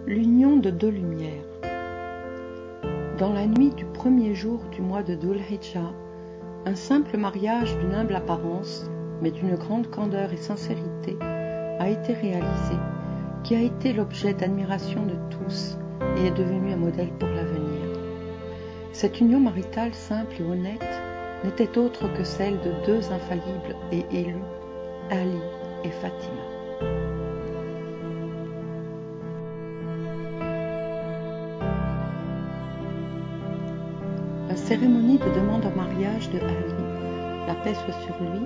L'union de deux lumières. Dans la nuit du premier jour du mois de Dhul-Hijjah, un simple mariage d'une humble apparence, mais d'une grande candeur et sincérité, a été réalisé, qui a été l'objet d'admiration de tous et est devenu un modèle pour l'avenir. Cette union maritale simple et honnête n'était autre que celle de deux infaillibles et élus, Ali et Fatima. La cérémonie de demande en mariage de Ali, la paix soit sur lui,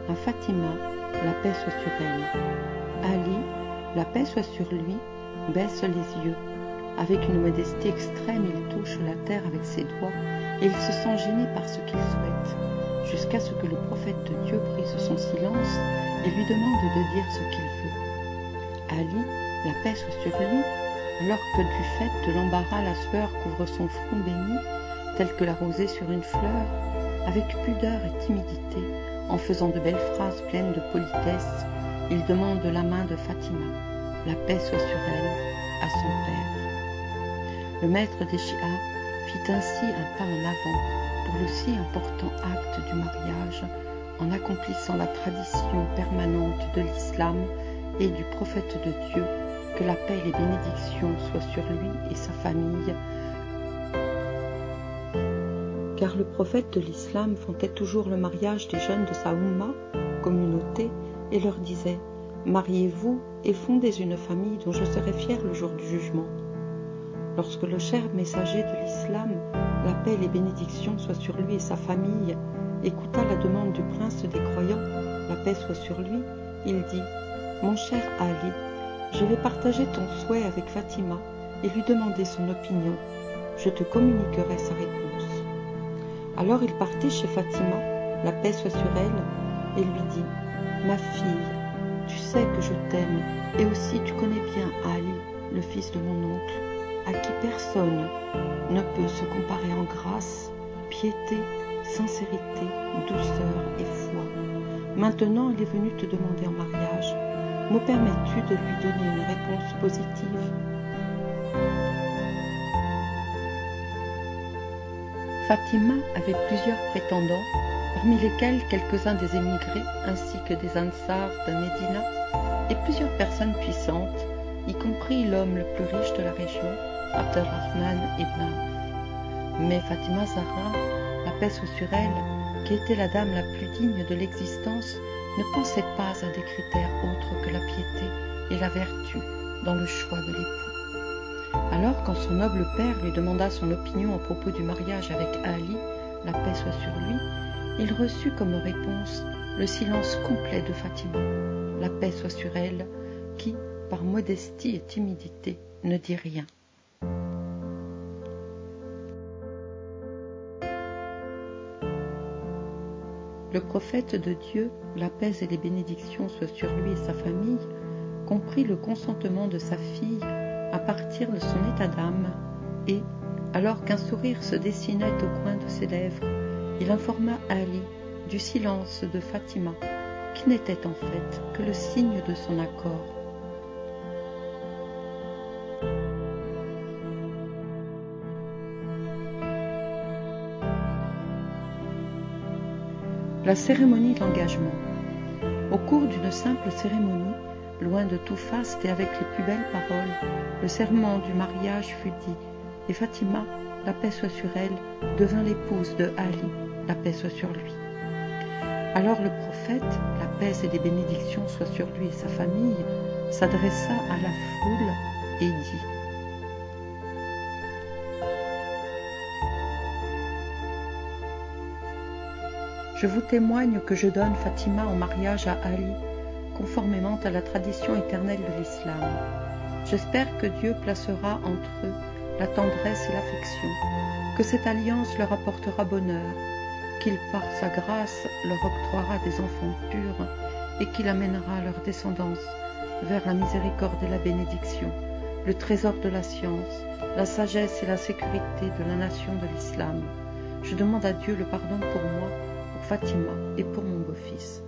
à Fatima, la paix soit sur elle. Ali, la paix soit sur lui, baisse les yeux. Avec une modestie extrême, il touche la terre avec ses doigts et il se sent gêné par ce qu'il souhaite, jusqu'à ce que le prophète de Dieu brise son silence et lui demande de dire ce qu'il veut. Ali, la paix soit sur lui, alors que du fait de l'embarras la sueur couvre son front béni, tel que la rosée sur une fleur, avec pudeur et timidité, en faisant de belles phrases pleines de politesse, il demande la main de Fatima, la paix soit sur elle, à son père. Le maître des Shia fit ainsi un pas en avant pour le si important acte du mariage, en accomplissant la tradition permanente de l'islam et du prophète de Dieu, que la paix et les bénédictions soient sur lui et sa famille, car le prophète de l'islam fondait toujours le mariage des jeunes de sa Oumma, communauté, et leur disait « Mariez-vous et fondez une famille dont je serai fier le jour du jugement. » Lorsque le cher messager de l'islam, la paix et les bénédictions soient sur lui et sa famille, écouta la demande du prince des croyants, la paix soit sur lui, il dit « Mon cher Ali, je vais partager ton souhait avec Fatima et lui demander son opinion. Je te communiquerai sa réponse. » Alors il partit chez Fatima, la paix soit sur elle, et lui dit « Ma fille, tu sais que je t'aime, et aussi tu connais bien Ali, le fils de mon oncle, à qui personne ne peut se comparer en grâce, piété, sincérité, douceur et foi. Maintenant il est venu te demander en mariage. Me permets-tu de lui donner une réponse positive ?» Fatima avait plusieurs prétendants, parmi lesquels quelques-uns des émigrés ainsi que des Ansars de Médina et plusieurs personnes puissantes, y compris l'homme le plus riche de la région, Abdelrahman ibn Auf. Mais Fatima Zahra, la paix soit sur elle, qui était la dame la plus digne de l'existence, ne pensait pas à des critères autres que la piété et la vertu dans le choix de l'époux. Alors, quand son noble père lui demanda son opinion à propos du mariage avec Ali, la paix soit sur lui, il reçut comme réponse le silence complet de Fatima, la paix soit sur elle, qui, par modestie et timidité, ne dit rien. Le prophète de Dieu, la paix et les bénédictions soient sur lui et sa famille, comprit le consentement de sa fille à partir de son état d'âme et, alors qu'un sourire se dessinait au coin de ses lèvres, il informa Ali du silence de Fatima, qui n'était en fait que le signe de son accord. La cérémonie d'engagement. Au cours d'une simple cérémonie, loin de tout faste et avec les plus belles paroles, le serment du mariage fut dit, et Fatima, la paix soit sur elle, devint l'épouse de Ali, la paix soit sur lui. Alors le prophète, la paix et les bénédictions soient sur lui et sa famille, s'adressa à la foule et dit « Je vous témoigne que je donne Fatima en mariage à Ali, conformément à la tradition éternelle de l'islam. J'espère que Dieu placera entre eux la tendresse et l'affection, que cette alliance leur apportera bonheur, qu'il par sa grâce leur octroiera des enfants purs et qu'il amènera leur descendance vers la miséricorde et la bénédiction, le trésor de la science, la sagesse et la sécurité de la nation de l'islam. Je demande à Dieu le pardon pour moi, pour Fatima et pour mon beau-fils. »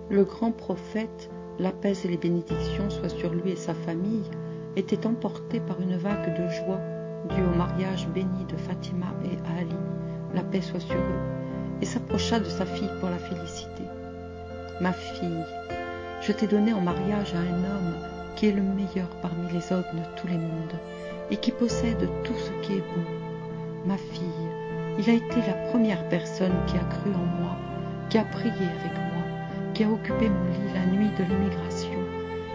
Le grand prophète, la paix et les bénédictions soient sur lui et sa famille, était emporté par une vague de joie due au mariage béni de Fatima et Ali, la paix soit sur eux, et s'approcha de sa fille pour la féliciter. « Ma fille, je t'ai donné en mariage à un homme qui est le meilleur parmi les hommes de tous les mondes et qui possède tout ce qui est bon. Ma fille, il a été la première personne qui a cru en moi, qui a prié avec moi, qui a occupé mon lit la nuit de l'immigration,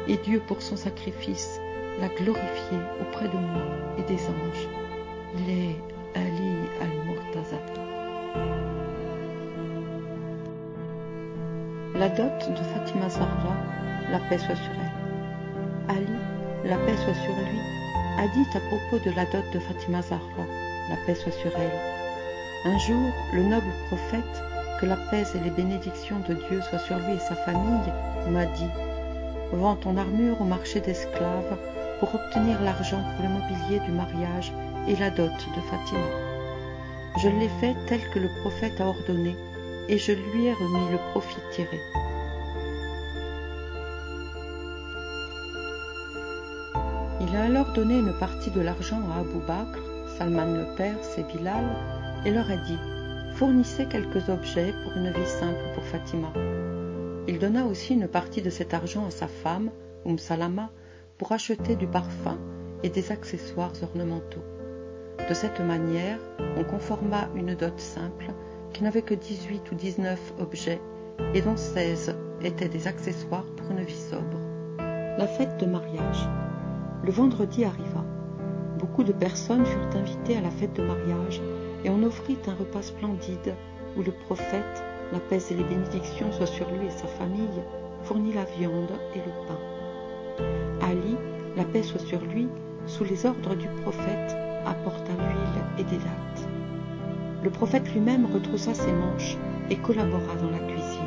et Dieu, pour son sacrifice, l'a glorifié auprès de moi et des anges. Il est Ali al-Murtaza. » La dot de Fatima Zahra, la paix soit sur elle. Ali, la paix soit sur lui, a dit à propos de la dot de Fatima Zahra, la paix soit sur elle. Un jour, le noble prophète, que la paix et les bénédictions de Dieu soient sur lui et sa famille, m'a dit « Vends ton armure au marché d'esclaves pour obtenir l'argent pour le mobilier du mariage et la dot de Fatima. » Je l'ai fait tel que le prophète a ordonné, et je lui ai remis le profit tiré. Il a alors donné une partie de l'argent à Abu Bakr, Salman le Perse et Bilal, et leur a dit « Fournissez quelques objets pour une vie simple pour Fatima. » Il donna aussi une partie de cet argent à sa femme, Salama, pour acheter du parfum et des accessoires ornementaux. De cette manière, on conforma une dot simple qui n'avait que 18 ou 19 objets et dont 16 étaient des accessoires pour une vie sobre. La fête de mariage. Le vendredi arriva. Beaucoup de personnes furent invitées à la fête de mariage et on offrit un repas splendide où le prophète, la paix et les bénédictions soient sur lui et sa famille, fournit la viande et le pain. Ali, la paix soit sur lui, sous les ordres du prophète, apporta l'huile et des dattes. Le prophète lui-même retroussa ses manches et collabora dans la cuisine.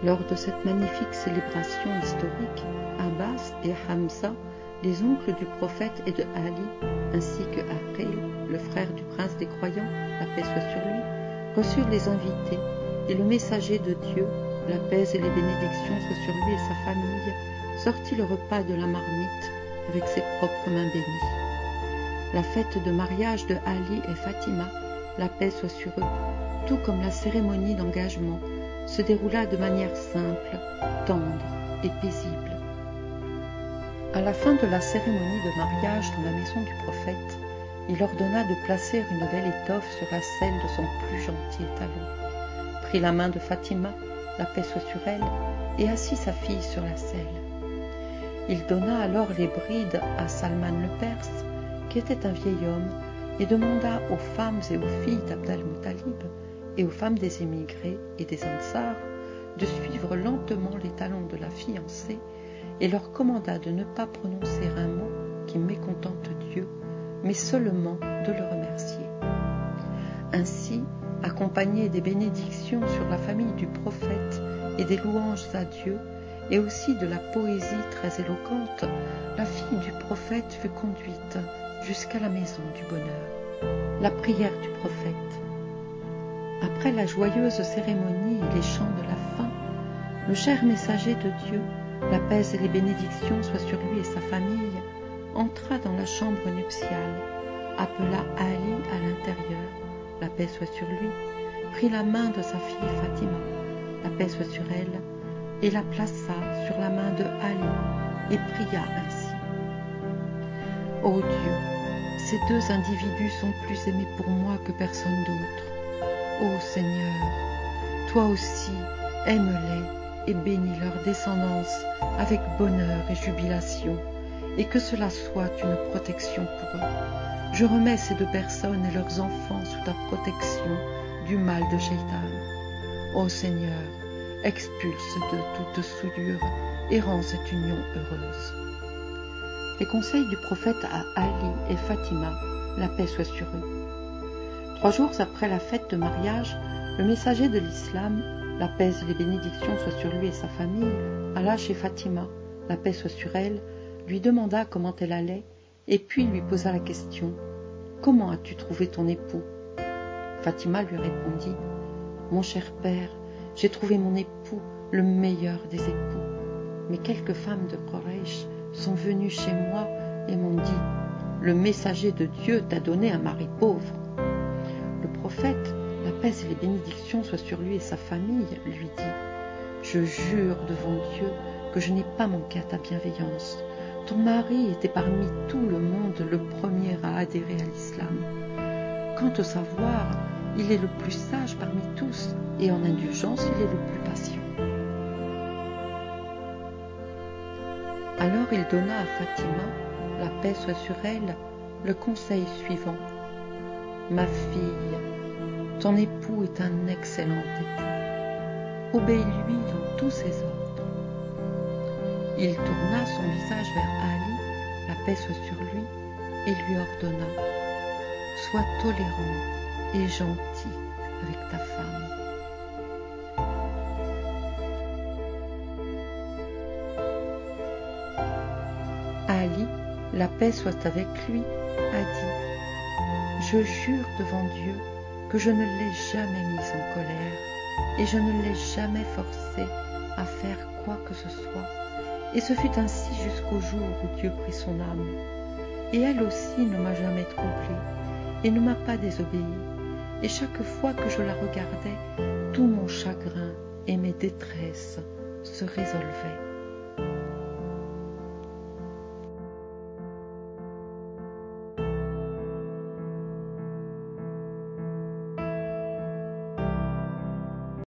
Lors de cette magnifique célébration historique, Abbas et Hamza, les oncles du prophète et de Ali, ainsi que Aqil, le frère du prince des croyants, la paix soit sur lui, reçurent les invités, et le messager de Dieu, la paix et les bénédictions soient sur lui et sa famille, sortit le repas de la marmite avec ses propres mains bénies. La fête de mariage de Ali et Fatima, la paix soit sur eux, tout comme la cérémonie d'engagement, se déroula de manière simple, tendre et paisible. À la fin de la cérémonie de mariage dans la maison du prophète, il ordonna de placer une belle étoffe sur la selle de son plus gentil étalon, prit la main de Fatima, la paix soit sur elle, et assit sa fille sur la selle. Il donna alors les brides à Salman le Perse, qui était un vieil homme, et demanda aux femmes et aux filles d'Abd al-Muttalib et aux femmes des émigrés et des Ansars de suivre lentement les talons de la fiancée et leur commanda de ne pas prononcer un mot qui mécontente Dieu, mais seulement de le remercier. Ainsi, accompagnée des bénédictions sur la famille du prophète et des louanges à Dieu, et aussi de la poésie très éloquente, la fille du prophète fut conduite jusqu'à la maison du bonheur. La prière du prophète. Après la joyeuse cérémonie et les chants de la fin, le cher messager de Dieu, la paix et les bénédictions soient sur lui et sa famille, entra dans la chambre nuptiale, appela Ali à l'intérieur, la paix soit sur lui, prit la main de sa fille Fatima, la paix soit sur elle, et la plaça sur la main de Ali, et pria ainsi. Ô Dieu, ces deux individus sont plus aimés pour moi que personne d'autre. Ô Seigneur, toi aussi, aime-les et bénis leur descendance avec bonheur et jubilation, et que cela soit une protection pour eux. Je remets ces deux personnes et leurs enfants sous ta protection du mal de Shaitan. Ô Seigneur, expulse de toute souillure et rends cette union heureuse. Les conseils du prophète à Ali et Fatima, la paix soit sur eux. 3 jours après la fête de mariage, le messager de l'islam, la paix et les bénédictions soient sur lui et sa famille, alla chez Fatima, la paix soit sur elle, lui demanda comment elle allait, et puis lui posa la question « Comment as-tu trouvé ton époux ?» Fatima lui répondit « Mon cher père, j'ai trouvé mon époux, le meilleur des époux. Mais quelques femmes de Quraysh sont venues chez moi et m'ont dit, le messager de Dieu t'a donné un mari pauvre. Le prophète, la paix et les bénédictions soient sur lui et sa famille, lui dit, je jure devant Dieu que je n'ai pas manqué à ta bienveillance. Ton mari était parmi tout le monde le premier à adhérer à l'islam. Quant au savoir, il est le plus sage parmi tous, et en indulgence, il est le plus patient. Alors il donna à Fatima, la paix soit sur elle, le conseil suivant. Ma fille, ton époux est un excellent époux. Obéis-lui dans tous ses ordres. Il tourna son visage vers Ali, la paix soit sur lui, et lui ordonna, sois tolérant et gentil avec ta femme. Ali, la paix soit avec lui, a dit, je jure devant Dieu que je ne l'ai jamais mise en colère et je ne l'ai jamais forcée à faire quoi que ce soit. Et ce fut ainsi jusqu'au jour où Dieu prit son âme. Et elle aussi ne m'a jamais troublée et ne m'a pas désobéi. Et chaque fois que je la regardais, tout mon chagrin et mes détresses se résolvaient.